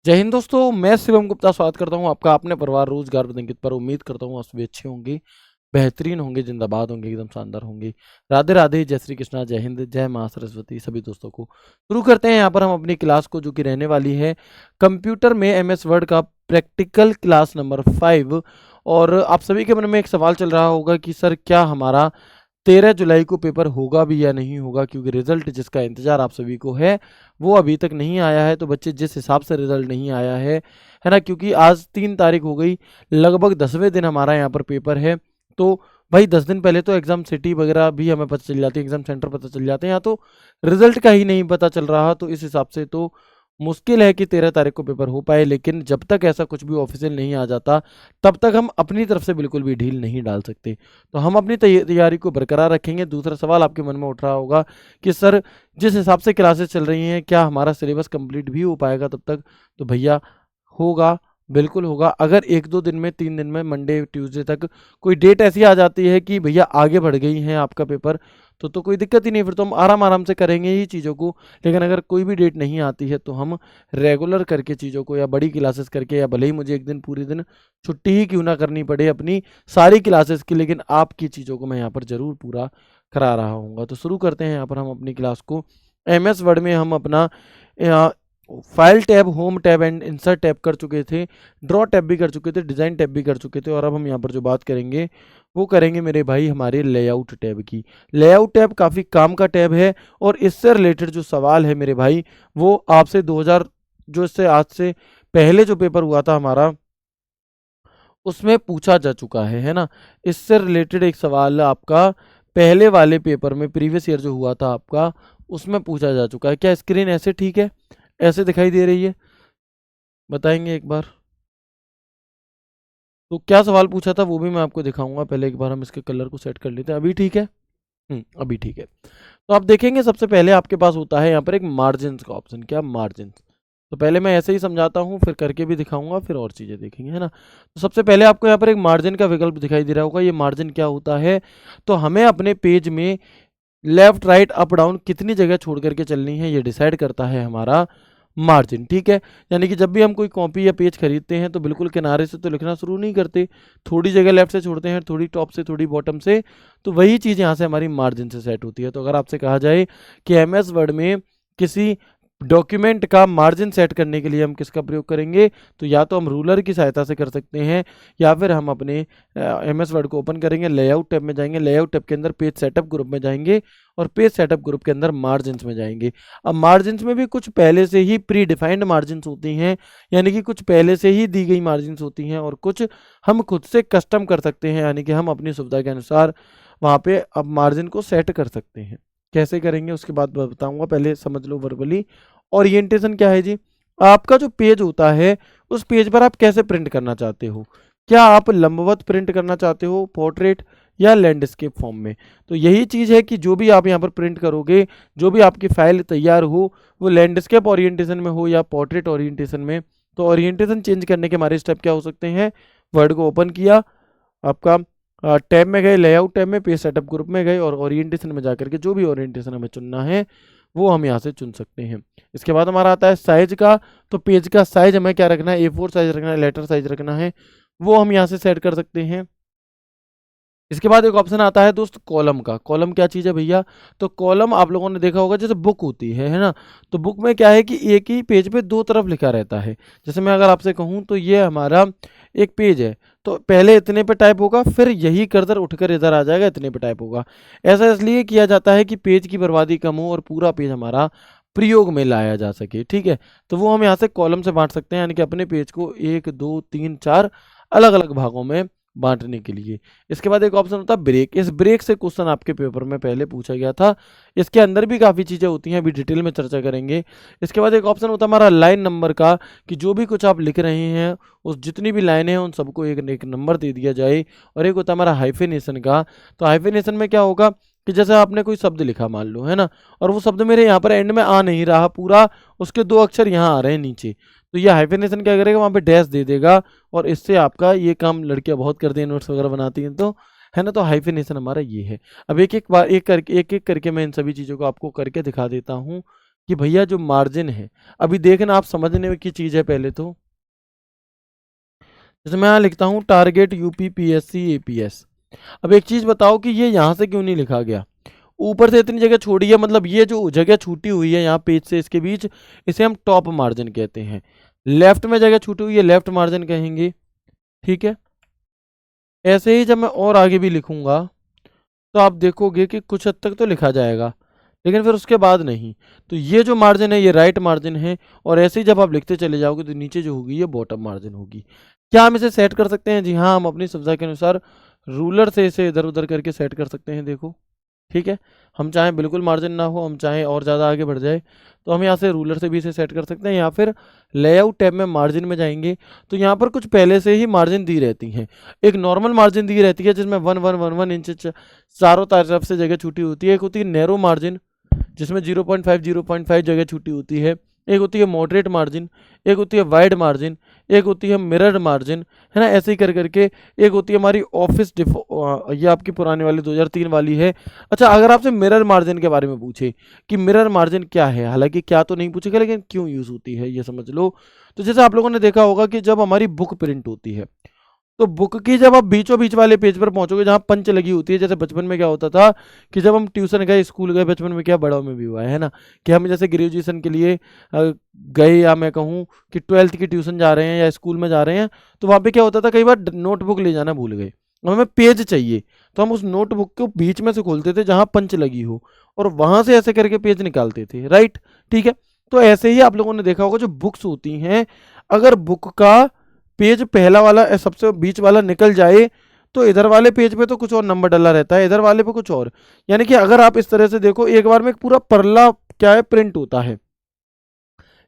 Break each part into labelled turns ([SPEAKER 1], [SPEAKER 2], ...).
[SPEAKER 1] जय हिंद दोस्तों, मैं शिवम गुप्ता स्वागत करता हूं आपका अपने परिवार रोजगार बदंकित पर। उम्मीद करता हूं आप सभी अच्छे होंगे, बेहतरीन होंगे, जिंदाबाद होंगे, एकदम शानदार होंगे। राधे राधे, जय श्री कृष्णा, जय हिंद, जय मां सरस्वती। सभी दोस्तों को शुरू करते हैं यहाँ पर हम अपनी क्लास को, जो कि रहने वाली है कंप्यूटर में एमएस वर्ड का प्रैक्टिकल क्लास नंबर 5। और आप सभी के मन में एक सवाल चल रहा होगा कि सर क्या हमारा 13 जुलाई को पेपर होगा भी या नहीं होगा, क्योंकि रिजल्ट जिसका इंतजार आप सभी को है वो अभी तक नहीं आया है। तो बच्चे, जिस हिसाब से रिजल्ट नहीं आया है ना, क्योंकि आज 3 तारीख हो गई, लगभग 10वें दिन हमारा यहाँ पर पेपर है। तो भाई 10 दिन पहले तो एग्जाम सिटी वगैरह भी हमें पता चल जाती है, एग्जाम सेंटर पता चल जाते हैं, यहाँ तो रिजल्ट का ही नहीं पता चल रहा। तो इस हिसाब से तो मुश्किल है कि 13 तारीख को पेपर हो पाए। लेकिन जब तक ऐसा कुछ भी ऑफिशियल नहीं आ जाता, तब तक हम अपनी तरफ से बिल्कुल भी ढील नहीं डाल सकते। तो हम अपनी तैयारी को बरकरार रखेंगे। दूसरा सवाल आपके मन में उठ रहा होगा कि सर जिस हिसाब से क्लासेस चल रही हैं, क्या हमारा सिलेबस कंप्लीट भी हो पाएगा तब तक? तो भैया होगा, बिल्कुल होगा। अगर 1-2 दिन में, 3 दिन में, मंडे ट्यूसडे तक कोई डेट ऐसी आ जाती है कि भैया आगे बढ़ गई है आपका पेपर, तो कोई दिक्कत ही नहीं, फिर तो हम आराम आराम से करेंगे ही चीज़ों को। लेकिन अगर कोई भी डेट नहीं आती है तो हम रेगुलर करके चीज़ों को, या बड़ी क्लासेस करके, या भले ही मुझे एक दिन पूरे दिन छुट्टी ही क्यों ना करनी पड़े अपनी सारी क्लासेस की, लेकिन आपकी चीज़ों को मैं यहाँ पर ज़रूर पूरा करा रहा हूँ। तो शुरू करते हैं यहाँ पर हम अपनी क्लास को। एम एस वर्ड में हम अपना file tab, home tab and insert tab कर चुके थे, ड्रॉ टैब भी कर चुके थे, डिज़ाइन टैब भी कर चुके थे। और अब हम यहाँ पर जो बात करेंगे वो करेंगे मेरे भाई हमारे लेआउट टैब की। लेआउट टैब काफ़ी काम का टैब है, और इससे रिलेटेड जो सवाल है मेरे भाई, वो आपसे 2000 जो इससे आज से पहले जो पेपर हुआ था हमारा, उसमें पूछा जा चुका है ना। इससे रिलेटेड एक सवाल आपका पहले वाले पेपर में, प्रीवियस ईयर जो हुआ था आपका, उसमें पूछा जा चुका है। क्या स्क्रीन ऐसे ठीक है, ऐसे दिखाई दे रही है? बताएंगे एक बार। तो क्या सवाल पूछा था वो भी मैं आपको दिखाऊंगा। पहले एक बार हम इसके कलर को सेट कर लेते हैं। अभी ठीक है? अभी ठीक है। तो आप देखेंगे सबसे पहले आपके पास होता है यहाँ पर एक मार्जिन का ऑप्शन। क्या मार्जिन? तो पहले मैं ऐसे ही समझाता हूँ, फिर करके भी दिखाऊंगा, फिर और चीज़ें देखेंगे, है ना। तो सबसे पहले आपको यहाँ पर एक मार्जिन का विकल्प दिखाई दे रहा होगा। ये मार्जिन क्या होता है? तो हमें अपने पेज में लेफ्ट राइट अप डाउन कितनी जगह छोड़ करके चलनी है, ये डिसाइड करता है हमारा मार्जिन। ठीक है, यानी कि जब भी हम कोई कॉपी या पेज खरीदते हैं तो बिल्कुल किनारे से तो लिखना शुरू नहीं करते, थोड़ी जगह लेफ्ट से छोड़ते हैं, थोड़ी टॉप से, थोड़ी बॉटम से। तो वही चीज़ यहाँ से हमारी मार्जिन से सेट होती है। तो अगर आपसे कहा जाए कि एम एस वर्ड में किसी डॉक्यूमेंट का मार्जिन सेट करने के लिए हम किसका प्रयोग करेंगे, तो या तो हम रूलर की सहायता से कर सकते हैं, या फिर हम अपने एम एस वर्ड को ओपन करेंगे, लेआउट टैब में जाएंगे, लेआउट टैब के अंदर पेज सेटअप ग्रुप में जाएंगे, और पेज सेटअप ग्रुप के अंदर मार्जिन्स में जाएंगे। अब मार्जिन्स में भी कुछ पहले से ही प्री डिफाइंड मार्जिन्स होती हैं, यानी कि कुछ पहले से ही दी गई मार्जिन्स होती हैं, और कुछ हम खुद से कस्टम कर सकते हैं, यानी कि हम अपनी सुविधा के अनुसार वहाँ पे अब मार्जिन को सेट कर सकते हैं। कैसे करेंगे उसके बाद बताऊंगा, पहले समझ लो वर्बली। ओरिएंटेशन क्या है जी? आपका जो पेज होता है, उस पेज पर आप कैसे प्रिंट करना चाहते हो? क्या आप लंबवत प्रिंट करना चाहते हो, पोर्ट्रेट, या लैंडस्केप फॉर्म में? तो यही चीज़ है कि जो भी आप यहाँ पर प्रिंट करोगे, जो भी आपकी फाइल तैयार हो, वो लैंडस्केप ओरिएंटेशन में हो या पोर्ट्रेट ओरिएंटेशन में। तो ओरिएंटेशन चेंज करने के हमारे स्टेप क्या हो सकते हैं? वर्ड को ओपन किया, आपका टैब में गए, लेआउट टैब में, पेज सेटअप ग्रुप में गए, और ओरिएंटेशन में जाकर के जो भी ओरिएंटेशन हमें चुनना है वो हम यहाँ से चुन सकते हैं। इसके बाद हमारा आता है साइज का। तो पेज का साइज हमें क्या रखना है? A4 साइज रखना है, लेटर साइज रखना है, वो हम यहाँ से सेट कर सकते हैं। इसके बाद एक ऑप्शन आता है दोस्त कॉलम का। कॉलम क्या चीज़ है भैया? तो कॉलम आप लोगों ने देखा होगा, जैसे बुक होती है ना। तो बुक में क्या है कि एक ही पेज पे दो तरफ लिखा रहता है। जैसे मैं अगर आपसे कहूँ तो ये हमारा एक पेज है, तो पहले इतने पे टाइप होगा, फिर यही कर्सर उठकर इधर आ जाएगा, इतने पे टाइप होगा। ऐसा इसलिए किया जाता है कि पेज की बर्बादी कम हो और पूरा पेज हमारा प्रयोग में लाया जा सके। ठीक है, तो वो हम यहाँ से कॉलम से बांट सकते हैं, यानी कि अपने पेज को 1 2 3 4 अलग अलग भागों में बांटने के लिए। इसके बाद एक ऑप्शन होता है ब्रेक। इस ब्रेक से क्वेश्चन आपके पेपर में पहले पूछा गया था। इसके अंदर भी काफ़ी चीज़ें होती हैं, अभी डिटेल में चर्चा करेंगे। इसके बाद एक ऑप्शन होता है हमारा लाइन नंबर का, कि जो भी कुछ आप लिख रहे हैं, उस जितनी भी लाइनें हैं उन सबको एक एक नंबर दे दिया जाए। और एक होता है हमारा हाइफेनेशन का। तो हाइफेनेशन में क्या होगा कि जैसे आपने कोई शब्द लिखा मान लो, है ना, और वो शब्द मेरे यहाँ पर एंड में आ नहीं रहा पूरा, उसके 2 अक्षर यहाँ आ रहे हैं नीचे, तो ये हाइफेनेशन क्या करेगा, वहाँ पे डैश दे देगा। और इससे आपका ये काम लड़कियां बहुत करती हैं, नोट्स वगैरह बनाती हैं, तो है ना। तो हाइफेनेशन हमारा ये है। अब एक एक बार एक एक करके मैं इन सभी चीज़ों को आपको करके दिखा देता हूँ कि भैया जो मार्जिन है, अभी देखना आप समझने की चीज़ है पहले तो। जैसे मैं यहाँ लिखता हूँ टारगेट यूपी पीएससी एपीएस। अब एक चीज़ बताओ कि ये यहाँ से क्यों नहीं लिखा गया, ऊपर से इतनी जगह छोड़ी है, मतलब ये जो जगह छूटी हुई है यहाँ पेज से इसके बीच, इसे हम टॉप मार्जिन कहते हैं। लेफ्ट में जगह छूटी हुई है, लेफ्ट मार्जिन कहेंगे, ठीक है। ऐसे ही जब मैं और आगे भी लिखूंगा तो आप देखोगे कि कुछ हद तक तो लिखा जाएगा, लेकिन फिर उसके बाद नहीं। तो ये जो मार्जिन है ये राइट मार्जिन है, और ऐसे ही जब आप लिखते चले जाओगे तो नीचे जो होगी ये बॉटम मार्जिन होगी। क्या हम इसे सेट कर सकते हैं? जी हाँ, हम अपनी सुविधा के अनुसार रूलर से इसे इधर उधर करके सेट कर सकते हैं, देखो, ठीक है। हम चाहें बिल्कुल मार्जिन ना हो, हम चाहें और ज़्यादा आगे बढ़ जाए, तो हम यहाँ से रूलर से भी इसे सेट कर सकते हैं, या फिर लेआउट टैब में मार्जिन में जाएंगे तो यहाँ पर कुछ पहले से ही मार्जिन दी रहती हैं। एक नॉर्मल मार्जिन दी रहती है जिसमें 1 1 1 1 इंच चारों तरफ से जगह छूटी होती है। एक होती है नैरो मार्जिन जिसमें 0.5 जगह छूटी होती है। एक होती है मॉडरेट मार्जिन, एक होती है वाइड मार्जिन, एक होती है मिरर मार्जिन, है ना, ऐसे ही कर करके। एक होती है हमारी ऑफिस ये आपकी पुराने वाली 2003 वाली है। अच्छा, अगर आपसे मिरर मार्जिन के बारे में पूछे कि मिरर मार्जिन क्या है, हालांकि क्या तो नहीं पूछेगा लेकिन क्यों यूज़ होती है ये समझ लो। तो जैसे आप लोगों ने देखा होगा कि जब हमारी बुक प्रिंट होती है तो बुक की जब आप बीचों बीच वाले पेज पर पहुंचोगे जहां पंच लगी होती है, जैसे बचपन में क्या होता था कि जब हम ट्यूशन गए, स्कूल गए, बचपन में क्या बड़ों में भी हुआ है ना, कि हम जैसे ग्रेजुएशन के लिए गए, या मैं कहूँ कि 12th की ट्यूशन जा रहे हैं या स्कूल में जा रहे हैं, तो वहाँ पे क्या होता था, कई बार नोटबुक ले जाना भूल गए, अब हमें पेज चाहिए, तो हम उस नोटबुक को बीच में से खोलते थे जहाँ पंच लगी हो, और वहां से ऐसे करके पेज निकालते थे, राइट, ठीक है। तो ऐसे ही आप लोगों ने देखा होगा जो बुक्स होती हैं, अगर बुक का पेज पहला वाला सबसे बीच वाला निकल जाए तो इधर वाले पेज पे तो कुछ और नंबर डला रहता है, इधर वाले पे कुछ और। यानी कि अगर आप इस तरह से देखो, एक बार में एक पूरा परला क्या है प्रिंट होता है,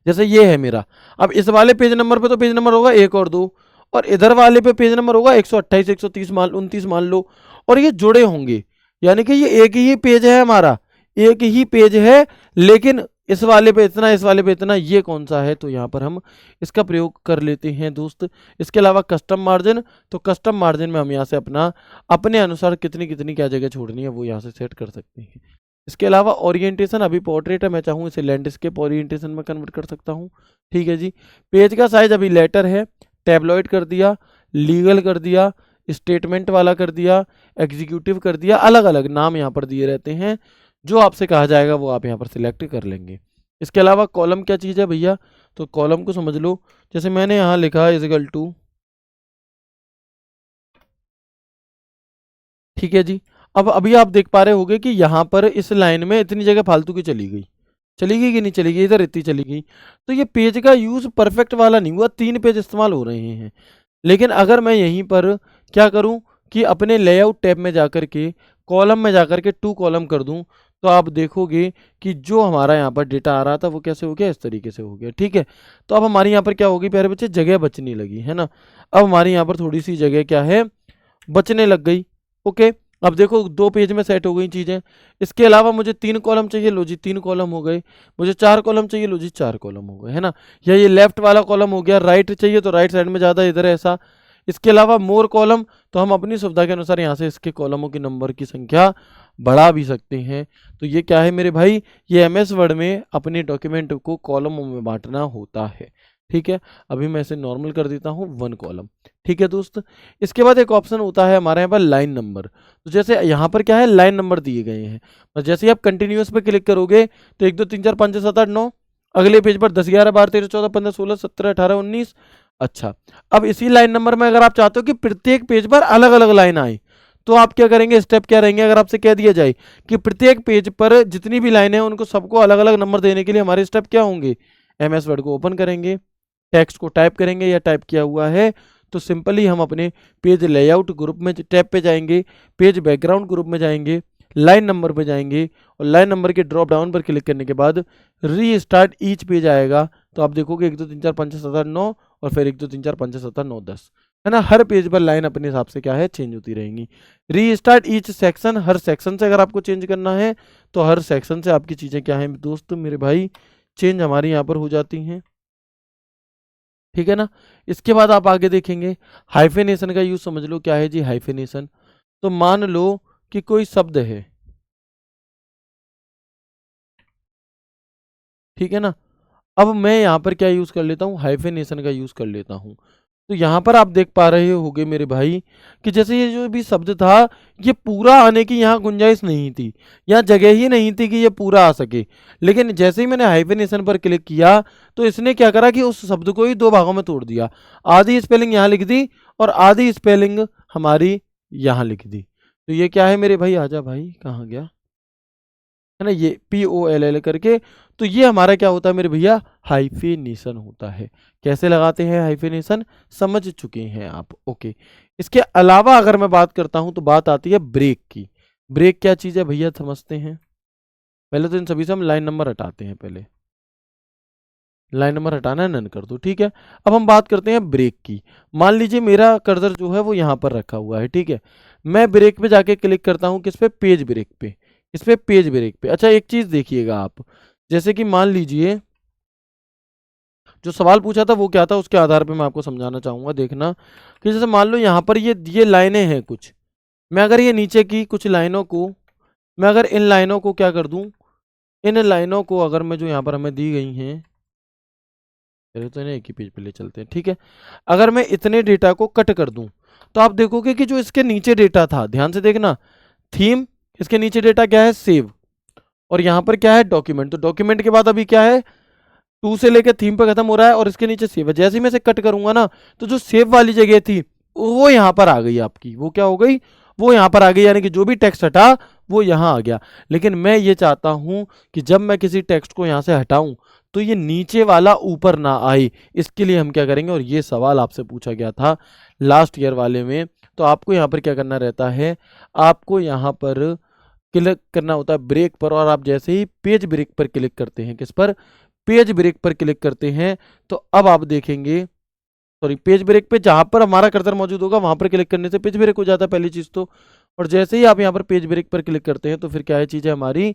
[SPEAKER 1] जैसे ये है मेरा। अब इस वाले पेज नंबर पे तो पेज नंबर होगा 1 और 2, और इधर वाले पे पेज नंबर होगा 128 130 29 मान लो, और ये जुड़े होंगे, यानी कि ये एक ही पेज है हमारा, एक ही पेज है, लेकिन इस वाले पे इतना, इस वाले पे इतना, ये कौन सा है, तो यहाँ पर हम इसका प्रयोग कर लेते हैं दोस्त। इसके अलावा कस्टम मार्जिन, तो कस्टम मार्जिन में हम यहाँ से अपना अपने अनुसार कितनी कितनी क्या जगह छोड़नी है वो यहाँ से सेट कर सकते हैं। इसके अलावा ओरिएंटेशन, अभी पोर्ट्रेट है, मैं चाहूँ इसे लैंडस्केप ओरिएंटेशन में कन्वर्ट कर सकता हूँ, ठीक है जी। पेज का साइज अभी लेटर है, टैबलॉइड कर दिया, लीगल कर दिया, स्टेटमेंट वाला कर दिया, एग्जीक्यूटिव कर दिया, अलग अलग नाम यहाँ पर दिए रहते हैं, जो आपसे कहा जाएगा वो आप यहाँ पर सिलेक्ट कर लेंगे। इसके अलावा कॉलम क्या चीज़ है भैया, तो कॉलम को समझ लो, जैसे मैंने यहाँ लिखा इजिकल टू, ठीक है जी। अब अभी आप देख पा रहे होंगे कि यहाँ पर इस लाइन में इतनी जगह फालतू की चली गई, चली गई कि नहीं चली गई, इधर इतनी चली गई। तो ये पेज का यूज़ परफेक्ट वाला नहीं हुआ, 3 पेज इस्तेमाल हो रहे हैं। लेकिन अगर मैं यहीं पर क्या करूं कि अपने लेआउट टैब में जाकर के कॉलम में जाकर के 2 कॉलम कर दूं, तो आप देखोगे कि जो हमारा यहाँ पर डेटा आ रहा था वो कैसे हो गया, इस तरीके से हो गया, ठीक है। तो अब हमारे यहाँ पर क्या होगी प्यारे बच्चे, जगह बचने लगी है ना। अब हमारे यहाँ पर थोड़ी सी जगह क्या है, बचने लग गई, ओके। अब देखो 2 पेज में सेट हो गई चीज़ें। इसके अलावा मुझे 3 कॉलम चाहिए, लो जी 3 कॉलम हो गए। मुझे 4 कॉलम चाहिए, लो जी 4 कॉलम हो गए, है ना। या ये लेफ्ट वाला कॉलम हो गया, राइट चाहिए तो राइट साइड में ज़्यादा, इधर ऐसा। इसके अलावा मोर कॉलम, तो हम अपनी सुविधा के अनुसार यहाँ से इसके कॉलमों की नंबर की संख्या बढ़ा भी सकते हैं। तो ये क्या है मेरे भाई, ये एमएस वर्ड में अपने डॉक्यूमेंट को कॉलमों में बांटना होता है, ठीक है। अभी मैं इसे नॉर्मल कर देता हूँ 1 कॉलम, ठीक है दोस्त। इसके बाद एक ऑप्शन होता है हमारे यहाँ पर लाइन नंबर। तो जैसे यहाँ पर क्या है, लाइन नंबर दिए गए हैं, तो जैसे ही आप कंटिन्यूअस पे क्लिक करोगे तो 1 2 3 4 5 6 7 8 9, अगले पेज पर 10 11 12 13 14 15 16 17 18 19। अच्छा, अब इसी लाइन नंबर में अगर आप चाहते हो कि प्रत्येक पेज पर अलग अलग लाइन आए, तो आप क्या करेंगे, स्टेप क्या रहेंगे, अगर आपसे कह दिया जाए कि प्रत्येक पेज पर जितनी भी लाइन है उनको सबको अलग अलग नंबर देने के लिए हमारे स्टेप क्या होंगे, एमएस वर्ड को ओपन करेंगे, टेक्स्ट को टाइप करेंगे, या टाइप किया हुआ है तो सिंपली हम अपने पेज लेआउट ग्रुप में टैब पे जाएंगे, पेज बैकग्राउंड ग्रुप में जाएंगे, लाइन नंबर पे जाएंगे, और लाइन नंबर के ड्रॉप डाउन पर क्लिक करने के बाद री स्टार्ट ईच पेज आएगा। तो आप देखोगे 1 2 3 4 5 6 7 8 9, और फिर 1 2 3 4 5 6 7 8 9 10, है ना। हर पेज पर लाइन अपने हिसाब से क्या है, चेंज होती रहेंगी। री स्टार्ट ईच सेक्शन, हर सेक्शन से अगर आपको चेंज करना है तो हर सेक्शन से आपकी चीज़ें क्या है दोस्त मेरे भाई, चेंज हमारी यहाँ पर हो जाती हैं, ठीक है ना। इसके बाद आप आगे देखेंगे हाइफेनेशन का यूज, समझ लो क्या है जी हाइफेनेशन। तो मान लो कि कोई शब्द है, ठीक है ना। अब मैं यहाँ पर क्या यूज़ कर लेता हूँ, हाइफेनेशन का यूज़ कर लेता हूँ। तो यहाँ पर आप देख पा रहे होगे मेरे भाई कि जैसे ये जो भी शब्द था, ये पूरा आने की यहाँ गुंजाइश नहीं थी, यहाँ जगह ही नहीं थी कि ये पूरा आ सके। लेकिन जैसे ही मैंने हाइफेनेशन पर क्लिक किया तो इसने क्या करा कि उस शब्द को ही दो भागों में तोड़ दिया। आधी स्पेलिंग यहाँ लिख दी और आधी स्पेलिंग हमारी यहाँ लिख दी। तो ये क्या है मेरे भाई, आजा भाई, कहाँ गया, है ना, ये POLL करके। तो ये हमारा क्या होता है मेरे भैया, हाइफेनेशन होता है। कैसे लगाते हैं हाइफेनेशन, समझ चुके हैं आप, ओके। इसके अलावा अगर मैं बात करता हूं तो बात आती है ब्रेक की। ब्रेक क्या चीज है भैया, समझते हैं। पहले तो इन सभी से हम लाइन नंबर हटाते हैं, पहले लाइन नंबर हटाना है, नन कर दो, ठीक है। अब हम बात करते हैं ब्रेक की। मान लीजिए मेरा कर्सर जो है वो यहाँ पर रखा हुआ है, ठीक है। मैं ब्रेक पे जाके क्लिक करता हूँ, किस पे, पेज ब्रेक पे, इस पे पेज ब्रेक पे। अच्छा एक चीज देखिएगा आप, जैसे कि मान लीजिए जो सवाल पूछा था वो क्या था, उसके आधार पे मैं आपको समझाना चाहूंगा, देखना कि जैसे मान लो यहाँ पर ये लाइनें हैं कुछ, मैं अगर ये नीचे की कुछ लाइनों को, मैं अगर इन लाइनों को क्या कर दूं, इन लाइनों को अगर मैं जो यहाँ पर हमें दी गई हैं, पहले तो इन्हें एक ही पेज पे ले चलते हैं, ठीक है। अगर मैं इतने डेटा को कट कर दूं तो आप देखोगे कि जो इसके नीचे डेटा था, ध्यान से देखना, थीम, इसके नीचे डेटा क्या है, सेव, और यहाँ पर क्या है, डॉक्यूमेंट। तो डॉक्यूमेंट के बाद अभी क्या है, 2 से लेकर थीम पे खत्म हो रहा है और इसके नीचे सेव है। जैसे ही मैं इसे कट करूंगा ना, तो जो सेव वाली जगह थी वो यहाँ पर आ गई आपकी, वो क्या हो गई, वो यहाँ पर आ गई, यानी कि जो भी टेक्स्ट हटा वो यहाँ आ गया। लेकिन मैं ये चाहता हूँ कि जब मैं किसी टेक्स्ट को यहाँ से हटाऊं तो ये नीचे वाला ऊपर ना आए। इसके लिए हम क्या करेंगे, और ये सवाल आपसे पूछा गया था लास्ट ईयर वाले में, तो आपको यहाँ पर क्या करना रहता है, आपको यहाँ पर क्लिक करना होता है ब्रेक पर, और आप जैसे ही पेज ब्रेक पर क्लिक करते हैं, किस पर, पेज ब्रेक पर क्लिक करते हैं, तो अब आप देखेंगे, सॉरी, पेज ब्रेक पे जहां पर हमारा कर्सर मौजूद होगा वहां पर क्लिक करने से पेज ब्रेक हो जाता है पहली चीज तो। और जैसे ही आप यहाँ पर पेज ब्रेक पर क्लिक करते हैं तो फिर क्या है, चीजें हमारी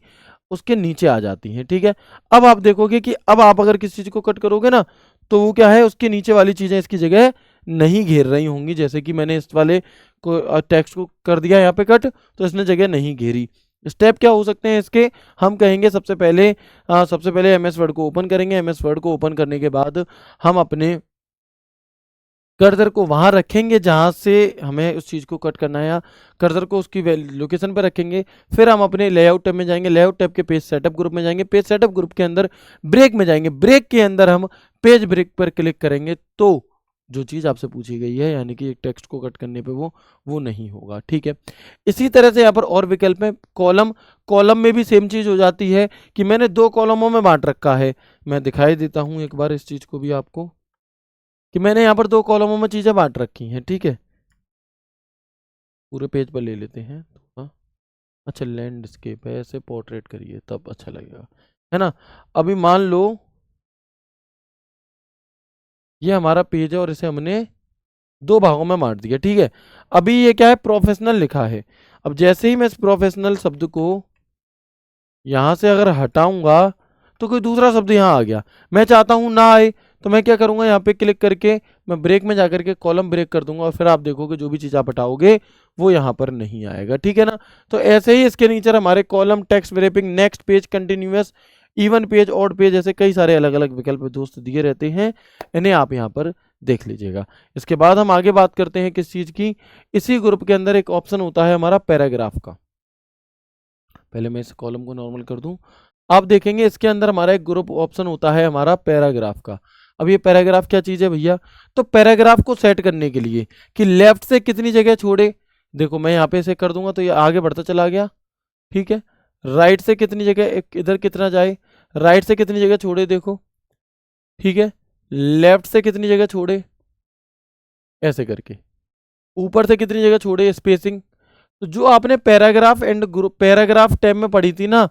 [SPEAKER 1] उसके नीचे आ जाती हैं, ठीक है। अब आप देखोगे कि अब आप अगर किसी चीज को कट करोगे ना, तो वो क्या है, उसके नीचे वाली चीजें इसकी जगह नहीं घेर रही होंगी। जैसे कि मैंने इस वाले को टेक्स्ट को कर दिया यहाँ पे कट, तो इसने जगह नहीं घेरी। स्टेप क्या हो सकते हैं इसके, हम कहेंगे सबसे पहले MS वर्ड को ओपन करेंगे। MS वर्ड को ओपन करने के बाद हम अपने कर्सर को वहां रखेंगे जहां से हमें उस चीज को कट करना है, या कर्सर को उसकी लोकेशन पर रखेंगे। फिर हम अपने लेआउट टैब में जाएंगे, लेआउट टैब के पेज सेटअप ग्रुप में जाएंगे, पेज सेटअप ग्रुप के अंदर ब्रेक में जाएंगे, ब्रेक के अंदर हम पेज ब्रेक पर क्लिक करेंगे, तो जो चीज आपसे पूछी गई है, यानी कि एक टेक्स्ट को कट करने पे वो नहीं होगा, ठीक है। इसी तरह से यहाँ पर और विकल्प है, कॉलम। कॉलम में भी सेम चीज हो जाती है कि मैंने 2 कॉलमों में बांट रखा है। मैं दिखाई देता हूं एक बार इस चीज को भी आपको, कि मैंने यहाँ पर 2 कॉलमों में चीजें बांट रखी हैं, ठीक है। पूरे पेज पर ले लेते हैं थोड़ा। अच्छा, लैंडस्केप है, ऐसे पोर्ट्रेट करिए तब अच्छा लगेगा, है ना। अभी मान लो ये हमारा पेज है और इसे हमने 2 भागों में बांट दिया, ठीक है। अभी ये क्या है, प्रोफेशनल लिखा है। अब जैसे ही मैं इस प्रोफेशनल शब्द को यहां से अगर हटाऊंगा तो कोई दूसरा शब्द यहाँ आ गया, मैं चाहता हूं ना आए, तो मैं क्या करूंगा, यहाँ पे क्लिक करके मैं ब्रेक में जाकर के कॉलम ब्रेक कर दूंगा, और फिर आप देखोगे जो भी चीज आप हटाओगे वो यहाँ पर नहीं आएगा, ठीक है ना। तो ऐसे ही इसके नीचे हमारे column, text wrapping, next page, continuous, even page, odd page, ऐसे कई सारे अलग अलग विकल्प दोस्त दिए रहते हैं, इन्हें आप यहाँ पर देख लीजिएगा। इसके बाद हम आगे बात करते हैं किस चीज की, इसी ग्रुप के अंदर एक ऑप्शन होता है हमारा पैराग्राफ का। पहले मैं इस कॉलम को नॉर्मल कर दूं, आप देखेंगे इसके अंदर हमारा एक ग्रुप ऑप्शन होता है हमारा पैराग्राफ का। अब ये पैराग्राफ क्या चीज़ है भैया, तो पैराग्राफ को सेट करने के लिए कि लेफ्ट से कितनी जगह छोड़े, देखो मैं यहाँ पे इसे कर दूंगा तो ये आगे बढ़ता चला गया, ठीक है। राइट से कितनी जगह इधर कितना जाए, राइट से कितनी जगह छोड़े देखो, ठीक है। लेफ्ट से कितनी जगह छोड़े, ऐसे करके, ऊपर से कितनी जगह छोड़े, स्पेसिंग। तो जो आपने paragraph and group, paragraph tab में पढ़ी थी ना,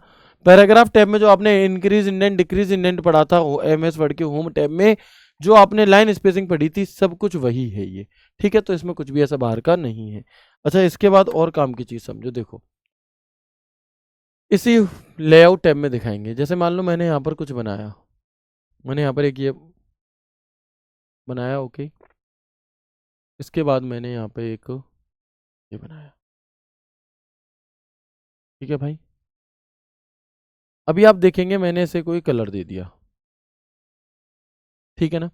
[SPEAKER 1] पैराग्राफ टैब में जो आपने इंक्रीज इंडेंट डिक्रीज इंडेंट पढ़ा था MS वर्ड के होम टैब में, जो आपने लाइन स्पेसिंग पढ़ी थी, सब कुछ वही है ये, ठीक है। तो इसमें कुछ भी ऐसा बाहर का नहीं है। अच्छा, इसके बाद और काम की चीज समझो, देखो इसी लेआउट टैब में दिखाएंगे। जैसे मान लो मैंने यहाँ पर कुछ बनाया, मैंने यहाँ पर एक ये बनाया, ओके। इसके बाद मैंने यहाँ पे एक ये बनाया, ठीक है भाई। अभी आप देखेंगे मैंने इसे कोई कलर दे दिया, ठीक है ना।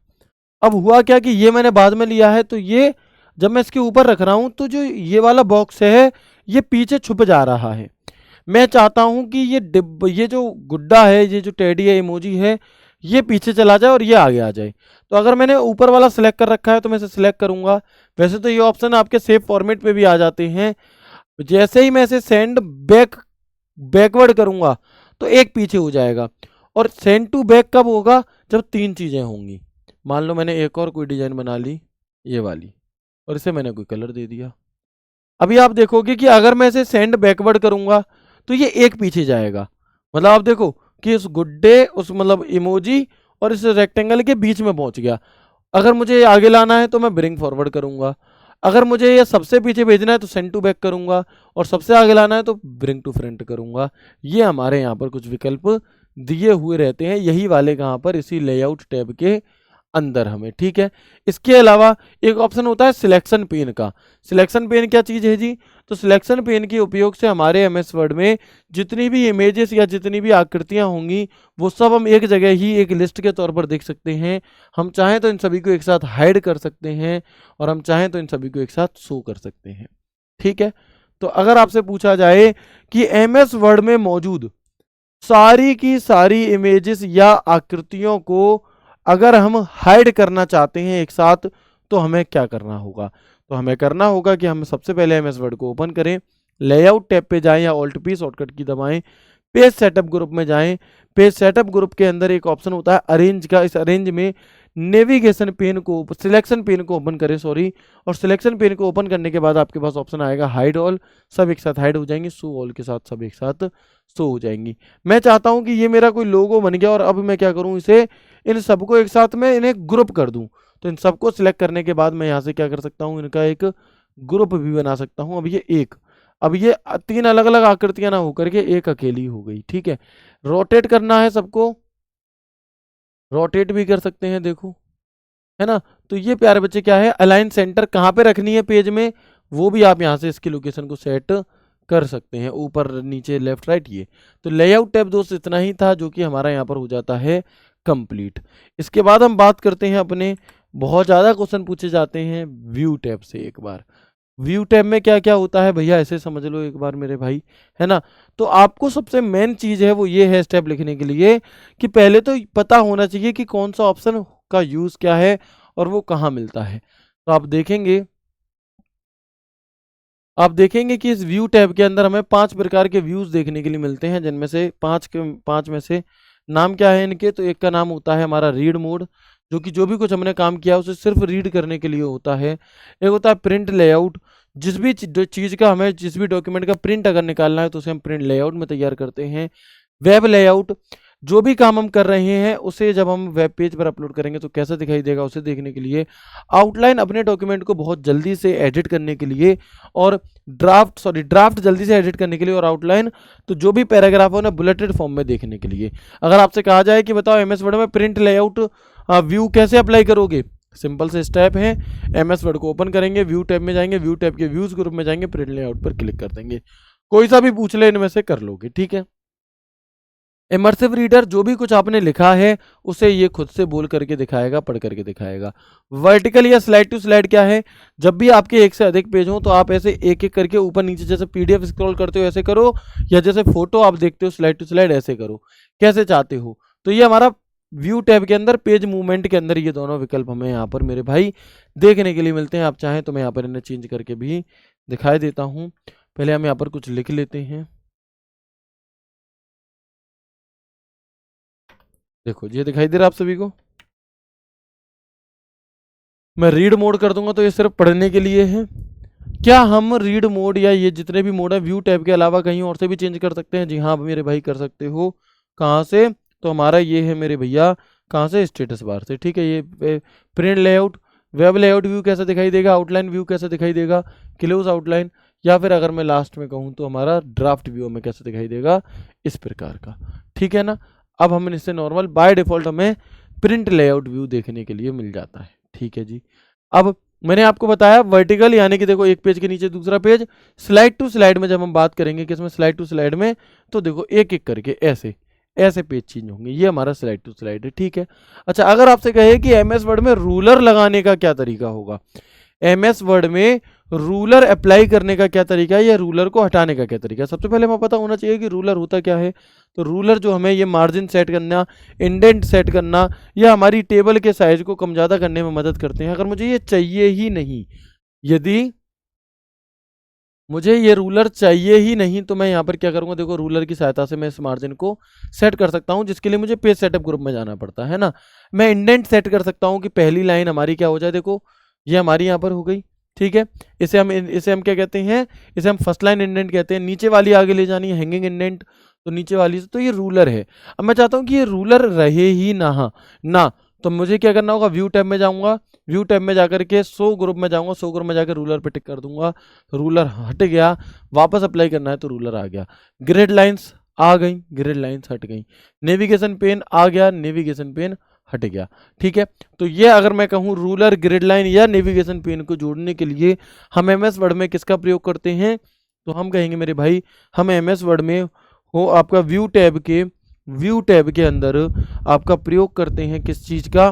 [SPEAKER 1] अब हुआ क्या कि ये मैंने बाद में लिया है, तो ये जब मैं इसके ऊपर रख रहा हूं तो जो ये वाला बॉक्स है ये पीछे छुप जा रहा है। मैं चाहता हूं कि ये जो गुड्डा है, ये जो टेडी है, इमोजी है, ये पीछे चला जाए और ये आगे आ जाए। तो अगर मैंने ऊपर वाला सिलेक्ट कर रखा है तो मैं इसे सिलेक्ट करूंगा। वैसे तो ये ऑप्शन आपके सेव फॉर्मेट पे भी आ जाते हैं। जैसे ही मैं इसे सेंड बैकवर्ड करूंगा तो एक पीछे हो जाएगा। और सेंड टू बैक कब होगा? जब तीन चीजें होंगी। मान लो मैंने एक और कोई डिजाइन बना ली, ये वाली, और इसे मैंने कोई कलर दे दिया। अभी आप देखोगे कि अगर मैं इसे सेंड बैकवर्ड करूंगा तो ये एक पीछे जाएगा। मतलब आप देखो कि उस गुड्डे, उस मतलब इमोजी और इस रेक्टेंगल के बीच में पहुंच गया। अगर मुझे ये आगे लाना है तो मैं ब्रिंग फॉरवर्ड करूंगा। अगर मुझे ये सबसे पीछे भेजना है तो सेंड टू बैक करूंगा, और सबसे आगे लाना है तो ब्रिंग टू फ्रंट करूंगा। ये हमारे यहाँ पर कुछ विकल्प दिए हुए रहते हैं, यही वाले कहाँ पर, इसी लेआउट टैब के अंदर हमें। ठीक है। इसके अलावा एक ऑप्शन होता है सिलेक्शन पेन का। सिलेक्शन पेन क्या चीज़ है जी? तो सिलेक्शन पेन के उपयोग से हमारे एमएस वर्ड में जितनी भी इमेजेस या जितनी भी आकृतियां होंगी वो सब हम एक जगह ही एक लिस्ट के तौर पर देख सकते हैं। हम चाहें तो इन सभी को एक साथ हाइड कर सकते हैं, और हम चाहें तो इन सभी को एक साथ शो कर सकते हैं। ठीक है। तो अगर आपसे पूछा जाए कि एमएस वर्ड में मौजूद सारी की सारी इमेजेस या आकृतियों को अगर हम हाइड करना चाहते हैं एक साथ, तो हमें क्या करना होगा? तो हमें करना होगा कि हम सबसे पहले एमएस वर्ड को ओपन करें, लेआउट टैब पे जाएं या ऑल्ट पी शॉर्टकट की दबाएं, पेज सेटअप ग्रुप में जाएं। पेज सेटअप ग्रुप के अंदर एक ऑप्शन होता है अरेंज का। इस अरेंज में नेविगेशन पेन को, सिलेक्शन पेन को ओपन करें, सॉरी, और सिलेक्शन पेन को ओपन करने के बाद आपके पास ऑप्शन आएगा हाइड ऑल। सब एक साथ हाइड हो जाएंगे, शो ऑल के साथ सब एक साथ शो हो जाएंगी। मैं चाहता हूं कि ये मेरा कोई लोगो बन गया, और अब मैं क्या करूं, इसे इन सबको एक साथ में इन्हें ग्रुप कर दूं। तो इन सबको सिलेक्ट करने के बाद मैं यहाँ से क्या कर सकता हूँ, इनका एक ग्रुप भी बना सकता हूँ। अब ये तीन अलग अलग आकृतियां ना होकर के एक अकेली हो गई। ठीक है। रोटेट करना है सबको, रोटेट भी कर सकते हैं, देखो, है ना। तो ये प्यारे बच्चे क्या है, अलाइन सेंटर कहाँ पे रखनी है पेज में, वो भी आप यहाँ से इसकी लोकेशन को सेट कर सकते हैं, ऊपर नीचे लेफ्ट राइट। ये तो लेआउट टैब दोस्त इतना ही था जो कि हमारा यहाँ पर हो जाता है कंप्लीट। इसके बाद हम बात करते हैं अपने, बहुत ज़्यादा क्वेश्चन पूछे जाते हैं व्यू टैब से। एक बार व्यू टैब में क्या क्या होता है भैया, ऐसे समझ लो एक बार मेरे भाई, है ना। तो आपको सबसे मेन चीज़ है वो ये है स्टेप लिखने के लिए कि पहले तो पता होना चाहिए कि कौन सा ऑप्शन का यूज़ क्या है और वो कहाँ मिलता है। तो आप देखेंगे कि इस व्यू टैब के अंदर हमें 5 प्रकार के व्यूज देखने के लिए मिलते हैं, जिनमें से पांच में से नाम क्या है इनके? तो एक का नाम होता है हमारा रीड मोड, जो कि जो भी कुछ हमने काम किया उसे सिर्फ रीड करने के लिए होता है। एक होता है प्रिंट लेआउट, जिस भी चीज़ का हमें, जिस भी डॉक्यूमेंट का प्रिंट अगर निकालना है तो उसे हम प्रिंट लेआउट में तैयार करते हैं। वेब लेआउट, जो भी काम हम कर रहे हैं उसे जब हम वेब पेज पर अपलोड करेंगे तो कैसा दिखाई देगा उसे देखने के लिए। आउटलाइन, अपने डॉक्यूमेंट को बहुत जल्दी से एडिट करने के लिए, और ड्राफ्ट जल्दी से एडिट करने के लिए, और आउटलाइन तो जो भी पैराग्राफ हो ना बुलेटेड फॉर्म में देखने के लिए। अगर आपसे कहा जाए कि बताओ एमएस वर्ड में प्रिंट लेआउट व्यू कैसे अप्लाई करोगे, सिंपल से स्टेप है, एमएस वर्ड को ओपन करेंगे, व्यू टैब में जाएंगे, व्यू टैब के व्यूज ग्रुप में जाएंगे, प्रिंट लेआउट पर क्लिक कर देंगे। कोई सा भी पूछ ले इनमें से कर लोगे। ठीक है। इमर्सिव रीडर, जो भी कुछ आपने लिखा है उसे ये खुद से बोल करके दिखाएगा, पढ़ करके दिखाएगा। वर्टिकल या स्लाइड टू स्लाइड क्या है? जब भी आपके एक से अधिक पेज हो तो आप ऐसे एक एक करके ऊपर नीचे, जैसे पीडीएफ स्क्रॉल करते हो ऐसे करो, या जैसे फोटो आप देखते हो स्लाइड टू स्लाइड ऐसे करो, कैसे चाहते हो। तो ये हमारा व्यू टैब के अंदर पेज मूवमेंट के अंदर ये दोनों विकल्प हमें यहाँ पर मेरे भाई देखने के लिए मिलते हैं। आप चाहें तो मैं यहाँ पर इन्हें चेंज करके भी दिखाई देता हूँ। पहले हम यहाँ पर कुछ लिख लेते हैं। देखो ये दिखाई दे रहा है आप सभी को। मैं रीड मोड कर दूंगा तो ये सिर्फ पढ़ने के लिए है। क्या हम रीड मोड या ये जितने भी मोड है व्यू टैब के अलावा कहीं और से भी चेंज कर सकते हैं? जी हाँ मेरे भाई कर सकते हो। कहाँ से? तो हमारा ये है मेरे भैया, कहाँ से? स्टेटस बार से। ठीक है। ये print layout, web layout view कैसा दिखाई देगा, आउटलाइन व्यू कैसा दिखाई देगा, क्लोज आउटलाइन, या फिर अगर मैं लास्ट में कहूँ तो हमारा ड्राफ्ट व्यू में कैसा दिखाई देगा, इस प्रकार का। ठीक है ना। अब हम इससे नॉर्मल बाय डिफॉल्ट हमें प्रिंट लेआउट व्यू देखने के लिए मिल जाता है। ठीक है जी। अब मैंने आपको बताया वर्टिकल, यानी कि देखो एक पेज के नीचे दूसरा पेज। स्लाइड टू स्लाइड में जब हम बात करेंगे कि इसमें स्लाइड टू स्लाइड में, तो देखो एक एक करके ऐसे ऐसे पेज चेंज होंगे। ये हमारा स्लाइड टू स्लाइड है, ठीक है। अच्छा, अगर आपसे कहे कि एमएस वर्ड में रूलर लगाने का क्या तरीका होगा, एमएस वर्ड में रूलर अप्लाई करने का क्या तरीका है या रूलर को हटाने का क्या तरीका है, सबसे पहले हमें पता होना चाहिए कि रूलर होता क्या है। तो रूलर जो हमें ये मार्जिन सेट करना, इंडेंट सेट करना या हमारी टेबल के साइज को कम ज़्यादा करने में मदद करते हैं। अगर मुझे ये चाहिए ही नहीं, यदि मुझे ये रूलर चाहिए ही नहीं, तो मैं यहाँ पर क्या करूँगा, देखो रूलर की सहायता से मैं इस मार्जिन को सेट कर सकता हूँ, जिसके लिए मुझे पेज सेटअप ग्रुप में जाना पड़ता है ना। मैं इंडेंट सेट कर सकता हूँ कि पहली लाइन हमारी क्या हो जाए, देखो ये हमारी यहाँ पर हो गई, ठीक है। इसे हम क्या कहते हैं, इसे हम फर्स्ट लाइन इंडेंट कहते हैं। नीचे वाली आगे ले जानी है हैंगिंग इंडेंट, तो नीचे वाली से, तो ये रूलर है। अब मैं चाहता हूँ कि ये रूलर रहे ही ना, तो मुझे क्या करना होगा, व्यू टैब में जाऊँगा, व्यू टैब में जाकर के शो ग्रुप में जाऊँगा, शो ग्रुप में जाकर रूलर पे टिक कर दूंगा, रूलर हट गया। वापस अप्लाई करना है तो रूलर आ गया, ग्रिड लाइंस आ गई, ग्रिड लाइंस हट गई, नेविगेशन पेन आ गया, नेविगेशन पेन हट गया, ठीक है। तो ये अगर मैं कहूँ रूलर, ग्रिड लाइन या नेविगेशन पेन को जोड़ने के लिए हम एमएस वर्ड में किसका प्रयोग करते हैं, तो हम कहेंगे मेरे भाई, हम एमएस वर्ड में हो आपका व्यू टैब के अंदर आपका प्रयोग करते हैं किस चीज़ का,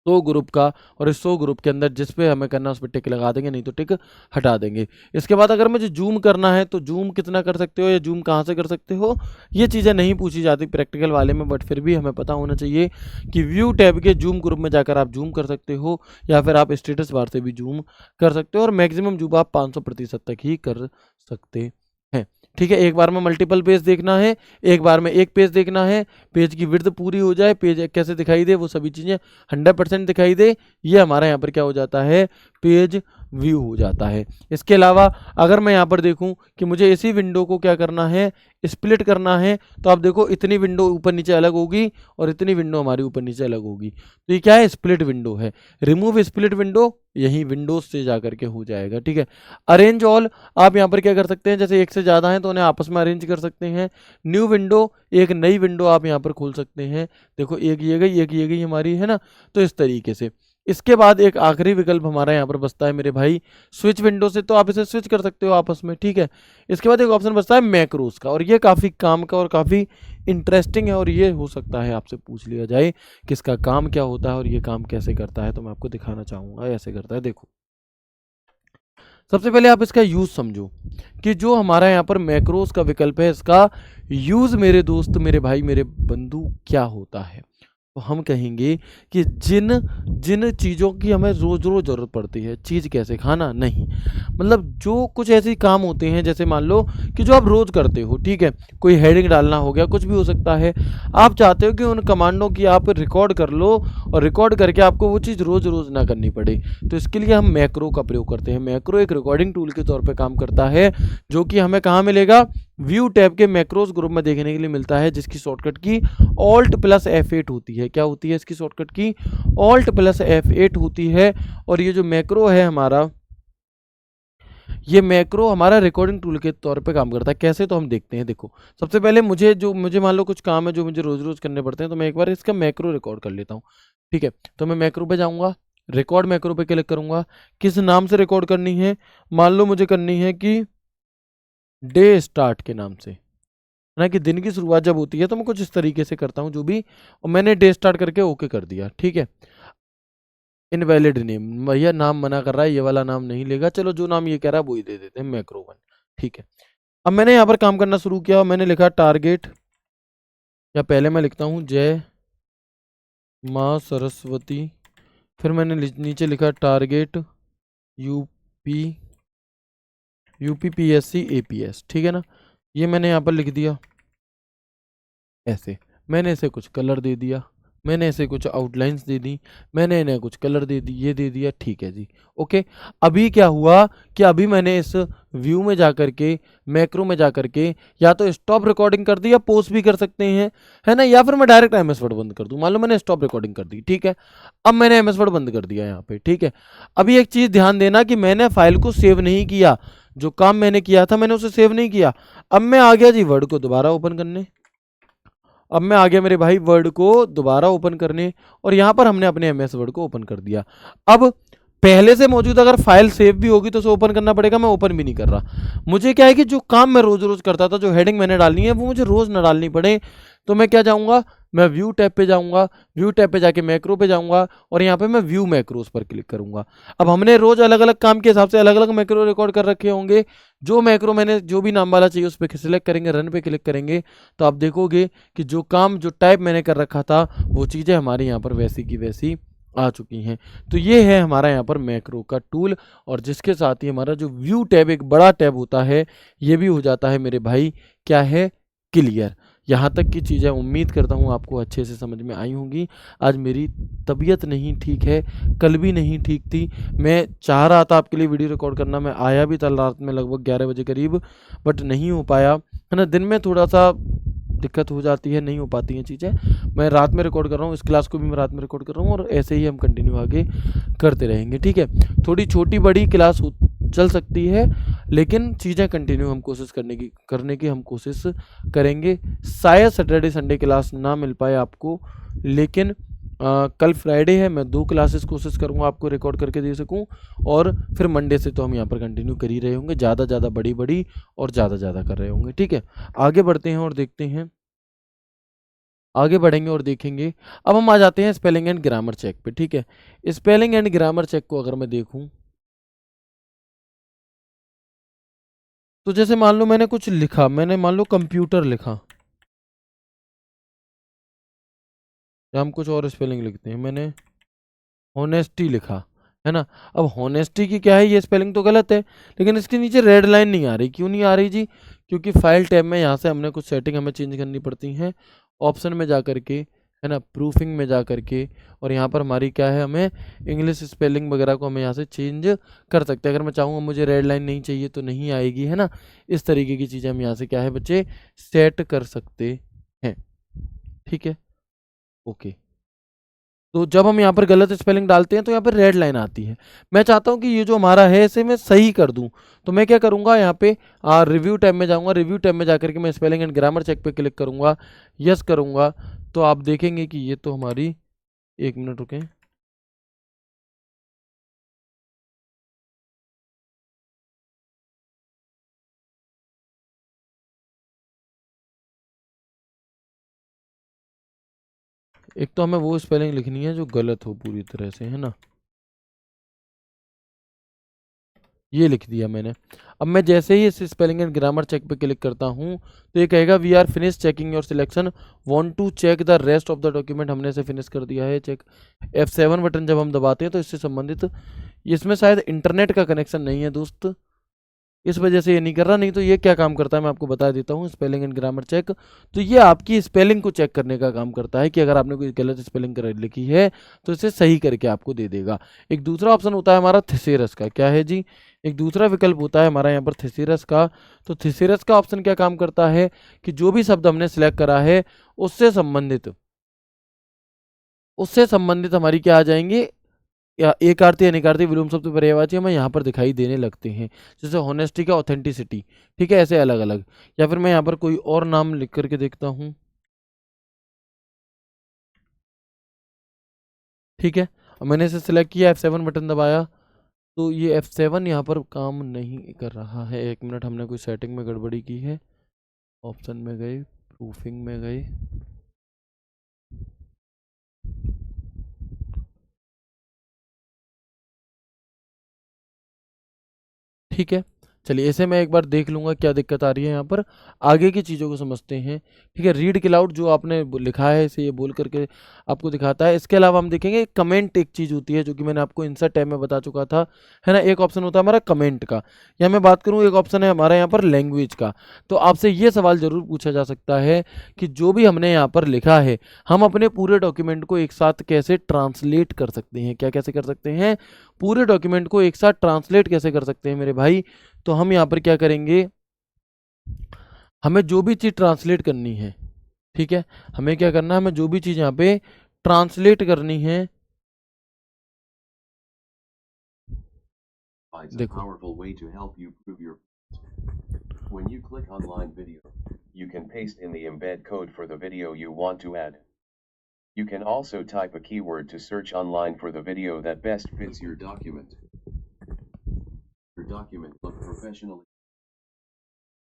[SPEAKER 1] शो ग्रुप का। और इस शो ग्रुप के अंदर जिस पे हमें करना है उस पर टिक लगा देंगे, नहीं तो टिक हटा देंगे। इसके बाद अगर मुझे जूम करना है तो जूम कितना कर सकते हो या जूम कहाँ से कर सकते हो, ये चीज़ें नहीं पूछी जाती प्रैक्टिकल वाले में, बट फिर भी हमें पता होना चाहिए कि व्यू टैब के जूम ग्रुप में जाकर आप जूम कर सकते हो, या फिर आप स्टेटस बार से भी जूम कर सकते हो, और मैक्सिमम जूम आप 500% तक ही कर सकते हैं, ठीक है। एक बार में मल्टीपल पेज देखना है, एक बार में एक पेज देखना है, पेज की विड्थ पूरी हो जाए, पेज कैसे दिखाई दे, वो सभी चीज़ें 100% दिखाई दे, ये हमारा यहाँ पर क्या हो जाता है, पेज व्यू हो जाता है। इसके अलावा अगर मैं यहाँ पर देखूँ कि मुझे इसी विंडो को क्या करना है, स्प्लिट करना है, तो आप देखो इतनी विंडो ऊपर नीचे अलग होगी और इतनी विंडो हमारी ऊपर नीचे अलग होगी, तो ये क्या है, स्प्लिट विंडो है। रिमूव स्प्लिट विंडो यही विंडोज से जाकर के हो जाएगा, ठीक है। अरेंज ऑल, आप यहाँ पर क्या कर सकते हैं, जैसे एक से ज़्यादा हैं तो उन्हें आपस में अरेंज कर सकते हैं। न्यू विंडो, एक नई विंडो आप यहाँ पर खोल सकते हैं, देखो एक ये गई, एक ये गई हमारी, है ना। तो इस तरीके से इसके बाद एक आखिरी विकल्प हमारा यहाँ पर बचता है मेरे भाई, स्विच विंडो से, तो आप इसे स्विच कर सकते हो आपस में, ठीक है। इसके बाद एक ऑप्शन बचता है मैक्रोस का, और ये काफ़ी काम का और काफ़ी इंटरेस्टिंग है, और ये हो सकता है आपसे पूछ लिया जाए कि इसका काम क्या होता है और ये काम कैसे करता है, तो मैं आपको दिखाना चाहूँगा। ऐसे करता है, देखो सबसे पहले आप इसका यूज़ समझो कि जो हमारा यहाँ पर मैक्रोस का विकल्प है, इसका यूज़ मेरे दोस्त, मेरे भाई, मेरे बंधु क्या होता है। तो हम कहेंगे कि जिन जिन चीज़ों की हमें रोज़ रोज़ ज़रूरत पड़ती है, चीज़ कैसे खाना नहीं, मतलब जो कुछ ऐसे काम होते हैं, जैसे मान लो कि जो आप रोज़ करते हो, ठीक है, कोई हेडिंग डालना हो गया, कुछ भी हो सकता है, आप चाहते हो कि उन कमांडों की आप रिकॉर्ड कर लो और रिकॉर्ड करके आपको वो चीज़ रोज़ रोज़ ना करनी पड़े, तो इसके लिए हम मैक्रो का प्रयोग करते हैं। मैक्रो एक रिकॉर्डिंग टूल के तौर पर काम करता है, जो कि हमें कहाँ मिलेगा, व्यू टैब के मैक्रोस ग्रुप में देखने के लिए मिलता है, जिसकी शॉर्टकट की Alt+F8 होती है। क्या होती है इसकी शॉर्टकट की, Alt+F8 होती है। और ये जो मैक्रो है हमारा, ये मैक्रो हमारा रिकॉर्डिंग टूल के तौर पे काम करता है। कैसे, तो हम देखते हैं। देखो सबसे पहले मुझे मान लो कुछ काम है जो मुझे रोज रोज करने पड़ते हैं, तो मैं एक बार इसका मैक्रो रिकॉर्ड कर लेता हूँ, ठीक है। तो मैं मैक्रो पे जाऊँगा, रिकॉर्ड मैक्रो पे क्लिक करूँगा, किस नाम से रिकॉर्ड करनी है, मान लो मुझे करनी है कि डे स्टार्ट के नाम से, ना कि दिन की शुरुआत जब होती है, तो मैं कुछ इस तरीके से करता हूँ जो भी, और मैंने डे स्टार्ट करके ओके कर दिया, ठीक है। इनवैलिड नेम, भैया नाम मना कर रहा है, ये वाला नाम नहीं लेगा, चलो जो नाम ये कह रहा है वही दे देते हैं, मैक्रो 1, ठीक है। अब मैंने यहाँ पर काम करना शुरू किया, मैंने लिखा टारगेट, या पहले मैं लिखता हूँ जय माँ सरस्वती, फिर मैंने नीचे लिखा टारगेट यूपीपीएससी एपीएस, ठीक है ना। ये मैंने यहाँ पर लिख दिया ऐसे, मैंने इसे कुछ कलर दे दिया, मैंने इसे कुछ आउटलाइंस दे दी, मैंने इन्हें कुछ कलर दे दी, ये दे दिया, ठीक है जी, ओके। अभी क्या हुआ कि अभी मैंने इस व्यू में जाकर के, मैक्रो में जाकर के, या तो स्टॉप रिकॉर्डिंग कर दी, या पोस्ट भी कर सकते हैं, है ना, या फिर मैं डायरेक्ट एमएस वर्ड बंद कर दूं। मान लो मैंने स्टॉप रिकॉर्डिंग कर दी, ठीक है, अब मैंने एमएस वर्ड बंद कर दिया यहाँ पे, ठीक है। अभी एक चीज़ ध्यान देना कि मैंने फाइल को सेव नहीं किया, जो काम मैंने किया था मैंने उसे सेव नहीं किया। अब मैं आ गया जी वर्ड को दोबारा ओपन करने, अब मैं आ गया मेरे भाई वर्ड को दोबारा ओपन करने, और यहाँ पर हमने अपने एमएस वर्ड को ओपन कर दिया। अब पहले से मौजूद अगर फाइल सेव भी होगी तो उसे ओपन करना पड़ेगा, मैं ओपन भी नहीं कर रहा। मुझे क्या है कि जो काम मैं रोज रोज करता था, जो हेडिंग मैंने डालनी है वो मुझे रोज ना डालनी पड़े, तो मैं क्या जाऊंगा, मैं व्यू टैब पे जाऊंगा, व्यू टैब पे जाके मैक्रो पे जाऊंगा और यहाँ पे मैं व्यू मैक्रोस पर क्लिक करूंगा। अब हमने रोज अलग अलग काम के हिसाब से अलग अलग मैक्रो रिकॉर्ड कर रखे होंगे। जो मैक्रो मैंने जो भी नाम वाला चाहिए उस पर सिलेक्ट करेंगे, रन पे क्लिक करेंगे, तो आप देखोगे कि जो काम जो टाइप मैंने कर रखा था वो चीज़ें हमारे यहाँ पर वैसी की वैसी आ चुकी हैं। तो ये है हमारा यहाँ पर मैक्रो का टूल, और जिसके साथ ही हमारा जो व्यू टैब एक बड़ा टैब होता है ये भी हो जाता है मेरे भाई क्या है, क्लियर। यहाँ तक की चीज़ें उम्मीद करता हूँ आपको अच्छे से समझ में आई होंगी। आज मेरी तबीयत नहीं ठीक है, कल भी नहीं ठीक थी। मैं चाह रहा था आपके लिए वीडियो रिकॉर्ड करना, मैं आया भी था रात में लगभग 11 बजे करीब, बट नहीं हो पाया, है ना। दिन में थोड़ा सा दिक्कत हो जाती है, नहीं हो पाती हैं चीज़ें। मैं रात में रिकॉर्ड कर रहा हूँ, इस क्लास को भी मैं रात में रिकॉर्ड कर रहा हूँ और ऐसे ही हम कंटिन्यू आगे करते रहेंगे, ठीक है। थोड़ी छोटी बड़ी क्लास चल सकती है, लेकिन चीज़ें कंटिन्यू हम कोशिश करने की हम कोशिश करेंगे। शायद सैटरडे संडे क्लास ना मिल पाए आपको, लेकिन कल फ्राइडे है, मैं 2 क्लासेस कोशिश करूँगा आपको रिकॉर्ड करके दे सकूँ, और फिर मंडे से तो हम यहाँ पर कंटिन्यू कर ही रहे होंगे, ज़्यादा बड़ी बड़ी और ज़्यादा कर रहे होंगे, ठीक है। आगे बढ़ते हैं और देखते हैं, आगे बढ़ेंगे और देखेंगे। अब हम आ जाते हैं स्पेलिंग एंड ग्रामर चेक पे, ठीक है। स्पेलिंग एंड ग्रामर चेक को अगर मैं देखूं, तो जैसे मान लो मैंने कुछ लिखा, मैंने मान लो कंप्यूटर लिखा, या हम कुछ और स्पेलिंग लिखते हैं, मैंने होनेस्टी लिखा, है ना। अब होनेस्टी की क्या है, ये स्पेलिंग तो गलत है, लेकिन इसके नीचे रेड लाइन नहीं आ रही, क्यों नहीं आ रही जी? क्योंकि फाइल टैब में यहाँ से हमने कुछ सेटिंग हमें चेंज करनी पड़ती हैं, ऑप्शन में जा करके, है ना, प्रूफिंग में जा करके, और यहाँ पर हमारी क्या है, हमें इंग्लिश स्पेलिंग वगैरह को हमें यहाँ से चेंज कर सकते हैं। अगर मैं चाहूँगा मुझे रेड लाइन नहीं चाहिए तो नहीं आएगी, है ना। इस तरीके की चीज़ें हम यहाँ से क्या है बच्चे सेट कर सकते हैं, ठीक है, ओके। तो जब हम यहाँ पर गलत स्पेलिंग डालते हैं तो यहाँ पर रेड लाइन आती है। मैं चाहता हूँ कि ये जो हमारा है इसे मैं सही कर दूँ, तो मैं क्या करूँगा, यहाँ पे रिव्यू टैब में जाऊँगा, रिव्यू टैब में जाकर के मैं स्पेलिंग एंड ग्रामर चेक पे क्लिक करूँगा, यस करूँगा, तो आप देखेंगे कि ये तो हमारी, एक मिनट रुकें, एक तो हमें वो स्पेलिंग लिखनी है जो गलत हो पूरी तरह से, है ना। ये लिख दिया मैंने। अब मैं जैसे ही इस स्पेलिंग एंड ग्रामर चेक पे क्लिक करता हूँ तो ये कहेगा we are finish checking your selection, want to check the rest of the document. हमने इसे फिनिश कर दिया है चेक। F7 बटन जब हम दबाते हैं तो इससे संबंधित, इसमें शायद इंटरनेट का कनेक्शन नहीं है दोस्त, इस वजह से ये नहीं कर रहा। नहीं तो ये क्या काम करता है मैं आपको बता देता हूँ, स्पेलिंग एंड ग्रामर चेक। तो ये आपकी स्पेलिंग को चेक करने का काम करता है कि अगर आपने कोई गलत स्पेलिंग कर लिखी है तो इसे सही करके आपको दे देगा। एक दूसरा ऑप्शन होता है हमारा थिसेरस का, क्या है जी, एक दूसरा विकल्प होता है हमारा यहाँ पर थिसेरस का। तो थिसेरस का ऑप्शन क्या काम करता है कि जो भी शब्द हमने सिलेक्ट करा है उससे संबंधित, हमारी क्या आ जाएंगे, या एक आरती अनिकार्ती विलोम शब्द पर्यायवाची हमें यहाँ पर दिखाई देने लगते हैं, जैसे होनेस्टी का ऑथेंटिसिटी, ठीक है, ऐसे अलग अलग। या फिर मैं यहाँ पर कोई और नाम लिख करके देखता हूँ, ठीक है। अब मैंने इसे सिलेक्ट किया, F7 बटन दबाया, तो ये F7 यहाँ पर काम नहीं कर रहा है। एक मिनट, हमने कोई सेटिंग में गड़बड़ी की है। ऑप्शन में गए, प्रूफिंग में गए, ठीक है। चलिए इसे मैं एक बार देख लूँगा क्या दिक्कत आ रही है यहाँ पर, आगे की चीज़ों को समझते हैं, ठीक है। रीड किलाउड जो आपने लिखा है इसे ये बोल करके आपको दिखाता है। इसके अलावा हम देखेंगे कमेंट, एक चीज़ होती है जो कि मैंने आपको इंसर्ट टैब में बता चुका था, है ना। एक ऑप्शन होता है हमारा कमेंट का, या मैं बात करूँ एक ऑप्शन है हमारा यहाँ पर लैंग्वेज का। तो आपसे ये सवाल ज़रूर पूछा जा सकता है कि जो भी हमने यहाँ पर लिखा है हम अपने पूरे डॉक्यूमेंट को एक साथ कैसे ट्रांसलेट कर सकते हैं, क्या कैसे कर सकते हैं, पूरे डॉक्यूमेंट को एक साथ ट्रांसलेट कैसे कर सकते हैं मेरे भाई। तो हम यहाँ पर क्या करेंगे, हमें जो भी चीज़ ट्रांसलेट करनी है, ठीक है, हमें क्या करना है, हमें जो भी चीज़ यहाँ पे ट्रांसलेट करनी है, देखो
[SPEAKER 2] When you click online video, you can paste in the embed code for the video you want to add. You can also type a keyword to search online for the video that best fits your document. Your document look professionally.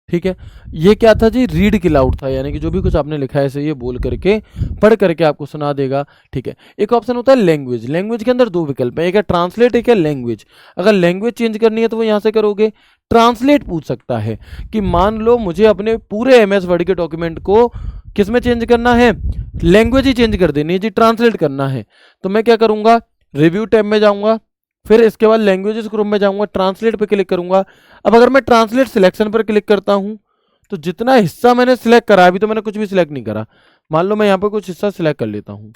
[SPEAKER 1] ठीक है, ये क्या था जी, read के loud था, यानी कि जो भी कुछ आपने लिखा है ऐसे ये बोल करके पढ़ करके आपको सुना देगा। ठीक है, एक ऑप्शन होता है लैंग्वेज। लैंग्वेज के अंदर दो विकल्प है, एक है ट्रांसलेट, एक है लैंग्वेज। अगर लैंग्वेज चेंज करनी है तो वो यहाँ से करोगे। ट्रांसलेट पूछ सकता है कि मान लो मुझे अपने पूरे MS वर्ड के डॉक्यूमेंट को किस में चेंज करना है, लैंग्वेज ही चेंज कर देनी है जी, ट्रांसलेट करना है। तो मैं क्या करूंगा, रिव्यू टैब में जाऊंगा, फिर इसके बाद लैंग्वेजेस ग्रुप में जाऊंगा, ट्रांसलेट पे क्लिक करूंगा। अब अगर मैं ट्रांसलेट सिलेक्शन पर क्लिक करता हूं तो जितना हिस्सा मैंने सिलेक्ट करा, अभी तो मैंने कुछ भी सिलेक्ट नहीं करा, मान लो मैं यहाँ पर कुछ हिस्सा सिलेक्ट कर लेता हूँ।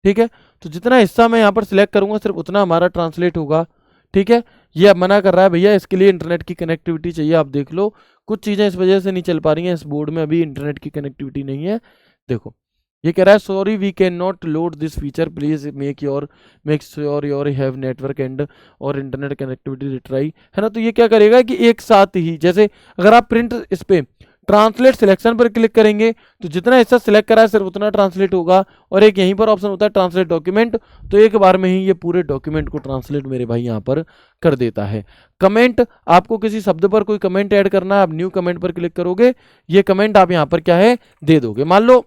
[SPEAKER 1] ठीक है, तो जितना हिस्सा मैं यहाँ पर सिलेक्ट करूंगा सिर्फ उतना हमारा ट्रांसलेट होगा। ठीक है, ये अब मना कर रहा है भैया, इसके लिए इंटरनेट की कनेक्टिविटी चाहिए। आप देख लो कुछ चीज़ें इस वजह से नहीं चल पा रही हैं, इस बोर्ड में अभी इंटरनेट की कनेक्टिविटी नहीं है। देखो ये कह रहा है sorry we can not load this feature, please make sure your have network and और इंटरनेट कनेक्टिविटी रिट्राई, है ना। तो ये क्या करेगा कि एक साथ ही, जैसे अगर आप प्रिंट इस पे ट्रांसलेट सिलेक्शन पर क्लिक करेंगे तो जितना हिस्सा सिलेक्ट करा है सिर्फ उतना ट्रांसलेट होगा, और एक यहीं पर ऑप्शन होता है ट्रांसलेट डॉक्यूमेंट, तो एक बार में ही ये पूरे डॉक्यूमेंट को ट्रांसलेट मेरे भाई यहाँ पर कर देता है। कमेंट, आपको किसी शब्द पर कोई कमेंट ऐड करना है, आप न्यू कमेंट पर क्लिक करोगे, ये कमेंट आप यहाँ पर क्या है दे दोगे। मान लो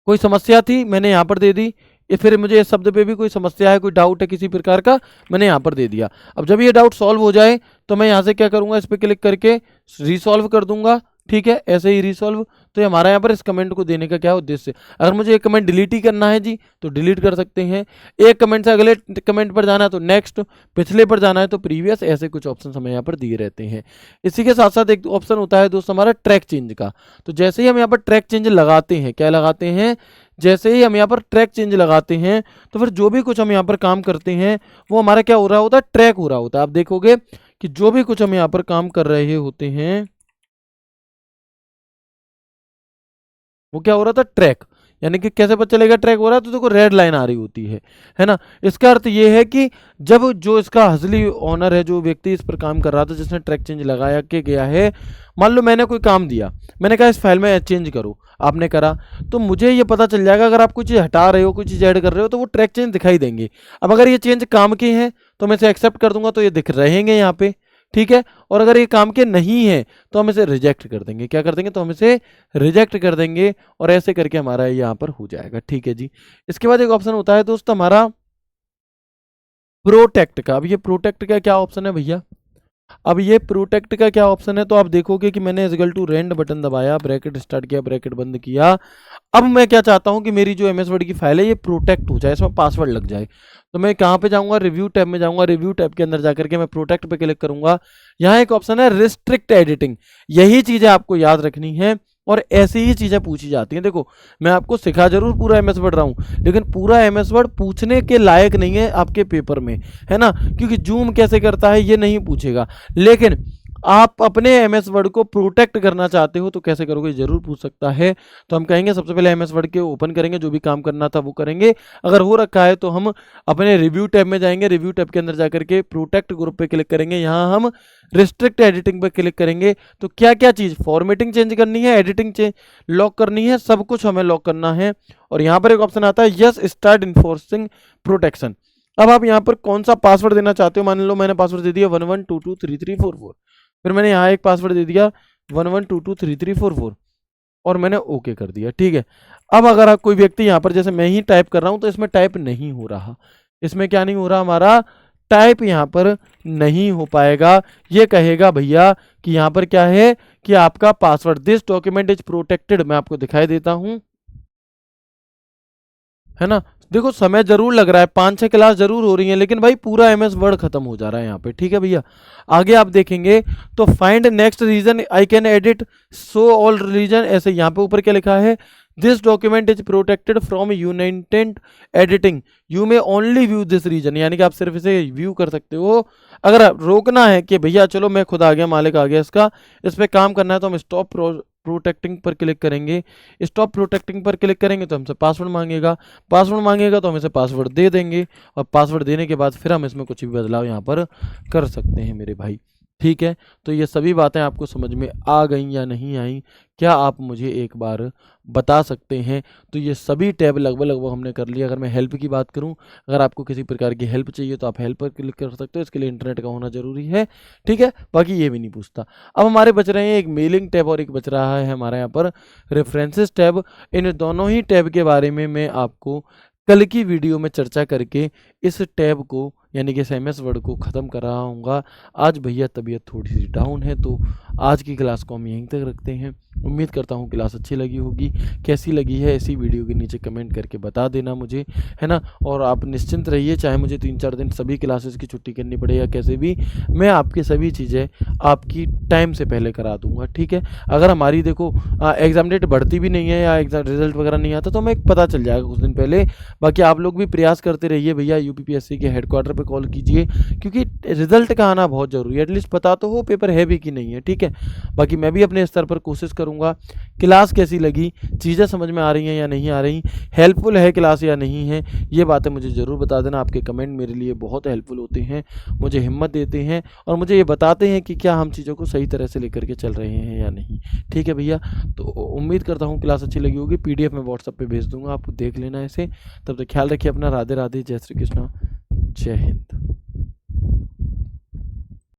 [SPEAKER 1] कोई समस्या थी, मैंने यहाँ पर दे दी, फिर मुझे इस शब्द पे भी कोई समस्या है, कोई डाउट है किसी प्रकार का, मैंने यहाँ पर दे दिया। अब जब ये डाउट सॉल्व हो जाए तो मैं यहाँ से क्या करूँगा, इस पर क्लिक करके रिसॉल्व कर दूंगा। ठीक है, ऐसे ही रिसॉल्व। तो ये हमारा यहाँ पर इस कमेंट को देने का क्या उद्देश्य। अगर मुझे एक कमेंट डिलीट ही करना है जी तो डिलीट कर सकते हैं, एक कमेंट से अगले कमेंट पर जाना है तो नेक्स्ट, पिछले पर जाना है तो प्रीवियस, ऐसे कुछ ऑप्शन हमें यहाँ पर दिए रहते हैं। इसी के साथ साथ एक ऑप्शन होता है दोस्त हमारा ट्रैक चेंज का। तो जैसे ही हम यहाँ पर ट्रैक चेंज लगाते हैं, क्या लगाते हैं, जैसे ही हम यहाँ पर ट्रैक चेंज लगाते हैं तो फिर जो भी कुछ हम यहाँ पर काम करते हैं वो हमारा क्या हो रहा होता है, ट्रैक हो रहा होता है। आप देखोगे कि जो भी कुछ हम यहाँ पर काम कर रहे होते हैं वो क्या हो रहा था, ट्रैक। यानी कि कैसे पता चलेगा ट्रैक हो रहा है, तो देखो रेड लाइन आ रही होती है ना। इसका अर्थ ये है कि जब जो इसका असली ओनर है, जो व्यक्ति इस पर काम कर रहा था, जिसने ट्रैक चेंज लगाया के गया है, मान लो मैंने कोई काम दिया, मैंने कहा इस फाइल में चेंज करो, आपने करा, तो मुझे ये पता चल जाएगा अगर आप कोई चीज़ हटा रहे हो, कोई चीज़ ऐड कर रहे हो तो वो ट्रैक चेंज दिखाई देंगे। अब अगर ये चेंज काम के हैं तो मैं इसे एक्सेप्ट कर दूंगा तो ये दिख रहेंगे यहाँ पे। ठीक है, और अगर ये काम के नहीं है तो हम इसे रिजेक्ट कर देंगे। क्या कर देंगे, तो हम इसे रिजेक्ट कर देंगे, और ऐसे करके हमारा यहाँ पर हो जाएगा। ठीक है जी, इसके बाद एक ऑप्शन होता है दोस्त हमारा प्रोटेक्ट का। अब ये प्रोटेक्ट का क्या ऑप्शन है भैया, अब ये प्रोटेक्ट का क्या ऑप्शन है, तो आप देखोगे कि मैंने इक्वल टू रेंड बटन दबाया, ब्रैकेट स्टार्ट किया, ब्रैकेट बंद किया। अब मैं क्या चाहता हूं कि मेरी जो MS वर्ड की फाइल है ये प्रोटेक्ट हो जाए, इसमें पासवर्ड लग जाए। तो मैं कहाँ पे जाऊंगा, रिव्यू टैब में जाऊंगा, रिव्यू टैब के अंदर जाकर के मैं प्रोटेक्ट पे क्लिक करूंगा। यहाँ एक ऑप्शन है रिस्ट्रिक्ट एडिटिंग, यही चीजें आपको याद रखनी है और ऐसी ही चीजें पूछी जाती हैं। देखो मैं आपको सिखा जरूर पूरा MS वर्ड रहा हूँ, लेकिन पूरा MS वर्ड पूछने के लायक नहीं है आपके पेपर में, है ना, क्योंकि जूम कैसे करता है ये नहीं पूछेगा। लेकिन आप अपने MS वर्ड को प्रोटेक्ट करना चाहते हो तो कैसे करोगे, जरूर पूछ सकता है। तो हम कहेंगे सबसे पहले MS वर्ड के ओपन करेंगे, जो भी काम करना था वो करेंगे। अगर हो रखा है तो हम अपने रिव्यू टैब में जाएंगे, रिव्यू टैब के अंदर जाकर के प्रोटेक्ट ग्रुप पे क्लिक करेंगे, यहाँ हम रिस्ट्रिक्ट एडिटिंग पे क्लिक करेंगे। तो क्या क्या चीज़, फॉर्मेटिंग चेंज करनी है, एडिटिंग लॉक करनी है, सब कुछ हमें लॉक करना है। और यहाँ पर एक ऑप्शन आता है यस स्टार्ट इन्फोर्सिंग प्रोटेक्शन। अब आप यहाँ पर कौन सा पासवर्ड देना चाहते हो, मान लो मैंने पासवर्ड दे दिया 11223344, फिर मैंने यहाँ एक पासवर्ड दे दिया 11223344 और मैंने ओके कर दिया। ठीक है, अब अगर कोई व्यक्ति यहाँ पर, जैसे मैं ही टाइप कर रहा हूँ तो इसमें टाइप नहीं हो रहा, इसमें क्या नहीं हो रहा, हमारा टाइप यहाँ पर नहीं हो पाएगा। ये कहेगा भैया कि यहाँ पर क्या है कि आपका password, this document is protected. मैं आपको दिखाई देता हूं, है ना। देखो समय जरूर लग रहा है, 5-6 क्लास जरूर हो रही है, लेकिन भाई पूरा MS वर्ड खत्म हो जा रहा है यहाँ पे। ठीक है भैया, आगे आप देखेंगे तो find next region I can edit show all region, ऐसे यहाँ पे ऊपर क्या लिखा है, this document is protected from united editing, you may only view this region, यानी कि आप सिर्फ इसे व्यू कर सकते हो। अगर आप रोकना है कि भैया चलो मैं खुद आ गया, मालिक आ गया इसका, इस पर काम करना है, तो हम स्टॉप प्रोटेक्टिंग पर क्लिक करेंगे। स्टॉप प्रोटेक्टिंग पर क्लिक करेंगे तो हमसे पासवर्ड मांगेगा, पासवर्ड मांगेगा तो हम इसे पासवर्ड दे देंगे, और पासवर्ड देने के बाद फिर हम इसमें कुछ भी बदलाव यहाँ पर कर सकते हैं मेरे भाई। ठीक है, तो ये सभी बातें आपको समझ में आ गई या नहीं आई, क्या आप मुझे एक बार बता सकते हैं? तो ये सभी टैब लगभग हमने कर लिया। अगर मैं हेल्प की बात करूं, अगर आपको किसी प्रकार की हेल्प चाहिए तो आप हेल्प पर क्लिक कर सकते हो, इसके लिए इंटरनेट का होना ज़रूरी है, ठीक है? बाकी ये भी नहीं पूछता। अब हमारे बच रहे हैं एक मेलिंग टैब और एक बच रहा है हमारे यहाँ पर रेफरेंसेस टैब। इन दोनों ही टैब के बारे में मैं आपको कल की वीडियो में चर्चा करके इस टैब को यानी कि SMS वर्ड को ख़त्म कर रहा हूँगा। आज भैया तबीयत थोड़ी सी डाउन है, तो आज की क्लास को हम यहीं तक रखते हैं। उम्मीद करता हूँ क्लास अच्छी लगी होगी। कैसी लगी है इसी वीडियो के नीचे कमेंट करके बता देना मुझे, है ना? और आप निश्चिंत रहिए, चाहे मुझे 3-4 दिन सभी क्लासेस की छुट्टी करनी पड़े या कैसे भी, मैं आपकी सभी चीज़ें आपकी टाइम से पहले करा दूँगा, ठीक है? अगर हमारी देखो एग्ज़ाम डेट बढ़ती भी नहीं है या एग्ज़ाम रिज़ल्ट वगैरह नहीं आता तो हमें पता चल जाएगा कुछ दिन पहले। बाकी आप लोग भी प्रयास करते रहिए भैया, UPPSC के हेडक्वार्टर पे कॉल कीजिए, क्योंकि रिजल्ट का आना बहुत ज़रूरी है। एटलीस्ट पता तो हो पेपर है भी कि नहीं है, ठीक है? बाकी मैं भी अपने स्तर पर कोशिश करूँगा। क्लास कैसी लगी, चीज़ें समझ में आ रही हैं या नहीं आ रही, हेल्पफुल है क्लास या नहीं है, ये बातें मुझे ज़रूर बता देना। आपके कमेंट मेरे लिए बहुत हेल्पफुल होते हैं, मुझे हिम्मत देते हैं और मुझे ये बताते हैं कि क्या हम चीज़ों को सही तरह से लेकर के चल रहे हैं या नहीं, ठीक है भैया? तो उम्मीद करता हूँ क्लास अच्छी लगी होगी। PDF मैं व्हाट्सएप पे भेज दूँगा, आप देख लेना इसे। तब तक ख्याल रखिए अपना। राधे राधे, जय श्री कृष्णा, जय हिंद।